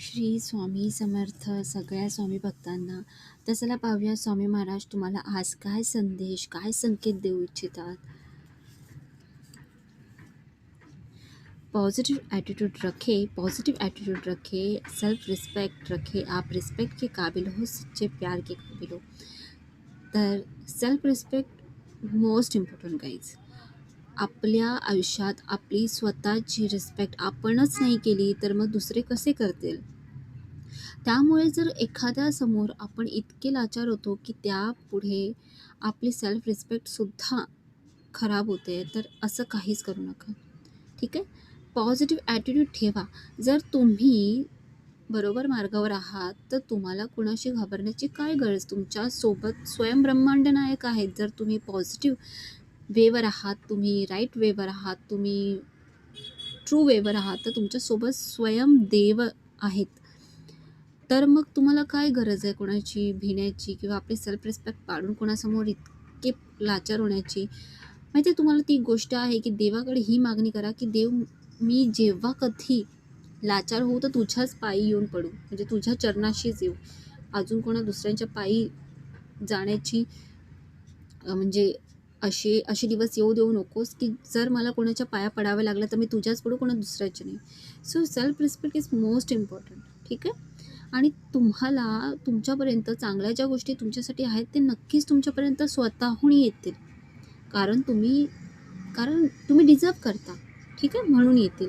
श्री स्वामी समर्थ सगळ्या स्वामी भक्तांना. तर चला पाहूया स्वामी महाराज तुम्हाला आज काय संदेश, काय संकेत देऊ इच्छितात. पॉजिटिव एटीट्यूड रखे, सेल्फ रिस्पेक्ट रखे, आप रिस्पेक्ट के काबिल हो, सच्चे प्यार के काबिल हो. तर self respect most important guys. आपल्या आयुष्यात आपली स्वतःची रिस्पेक्ट आपणच नाही केली तर मग दुसरे कसे करतील. त्यामुळे जर एखाद्यासमोर आपण इतके लाचार होतो की त्यापुढे आपली सेल्फ रिस्पेक्टसुद्धा खराब होते, तर असं काहीच करू नका. ठीक आहे. पॉझिटिव्ह ॲटिट्यूड ठेवा. जर तुम्ही बरोबर मार्गावर आहात तर तुम्हाला कुणाशी घाबरण्याची काय गरज. तुमच्यासोबत स्वयंब्रह्मांड नायक आहेत. जर तुम्ही पॉझिटिव्ह वेवर आहात, तुम्ही राईट वेवर आहात, तुम्ही ट्रू वेवर आहात, तर तुमच्यासोबत स्वयंदेव आहेत. तर मग तुम्हाला काय गरज आहे कोणाची भिण्याची किंवा आपली सेल्फ रिस्पेक्ट पाडून कोणासमोर इतके लाचार होण्याची. माहिती आहे तुम्हाला ती गोष्ट आहे की देवाकडे ही मागणी करा की देव, मी जेव्हा कधी लाचार होऊ तर तुझ्याच पायी येऊन पडू, म्हणजे तुझ्या चरणाशीच येऊ. अजून कोणा दुसऱ्यांच्या पायी जाण्याची म्हणजे असे दिवस येऊ देऊ नकोस की जर मला कोणाच्या पाया पडावं लागलं तर मी तुझ्याच पडू, कोणा दुसऱ्याची नाही. So self respect is most important. ठीक आहे. आणि तुम्हाला तुमच्यापर्यंत चांगल्या ज्या गोष्टी तुमच्यासाठी आहेत ते नक्कीच तुमच्यापर्यंत स्वतःहून येतील. कारण तुम्ही डिझर्व करता. ठीक आहे, म्हणून येतील.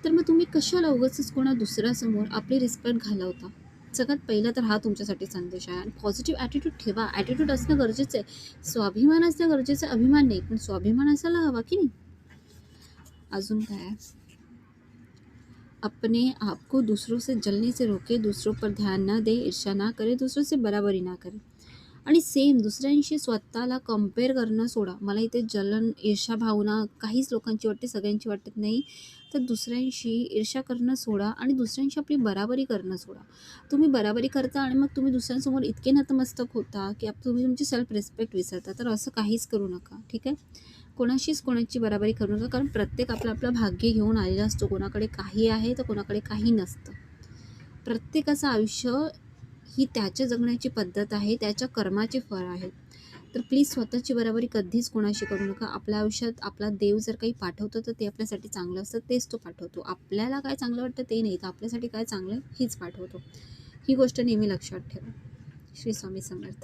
तर मग तुम्ही कशाला उगाचच कोणा दुसऱ्यासमोर आपली रिस्पेक्ट घालवता. सगळ्यात पहिला तर हा तुमच्यासाठी संदेश आहे. आणि पॉझिटिव्ह ॲटिट्यूड ठेवा. ॲटिट्यूड असणं गरजेचं आहे. स्वाभिमान असणं गरजेचं आहे, अभिमान नाही. पण स्वाभिमान असायला हवा की नाही. अजून काय, अपने आप को दूसरों से जलने से रोके, दूसरों पर ध्यान ना दे, ईर्ष्या ना करे, दूसरों से बराबरी ना करे. आणि सेम दुसऱ्यांशी स्वतःला कम्पेअर करणं सोडा. मला इथे जलन, ईर्ष्या भावना काहीच लोकांची वाटते, सगळ्यांची वाटत नाही. तर दुसऱ्यांशी ईर्ष्या करणं सोडा आणि दुसऱ्यांशी आपली बराबरी करणं सोडा. तुम्ही बराबरी करता आणि मग तुम्ही दुसऱ्यांसमोर इतके नतमस्तक होता की तुम्ही तुमची सेल्फ रिस्पेक्ट विसरता. तर असं काहीच करू नका. ठीक आहे. कोणाशीच कोणाची बराबरी करू नका. कारण प्रत्येक आपलं भाग्य घेऊन आलेला असतो. कोणाकडे काही आहे तर कोणाकडे काही नसतं. प्रत्येकाचं आयुष्य ही त्याच्या जगण्याची पद्धत आहे, त्याच्या कर्माचे फळ आहे. तर प्लीज स्वतःची बराबरी कधीच कोणाशी करू नका. आपल्या आयुष्यात आपला देव जर काही पाठवतो तर ते आपल्यासाठी चांगलं असतं, तेच तो पाठवतो. आपल्याला काय चांगलं वाटतं ते नाही, तर आपल्यासाठी काय चांगलं हीच पाठवतो. ही गोष्ट नेहमी लक्षात ठेवा. श्री स्वामी समर्थ.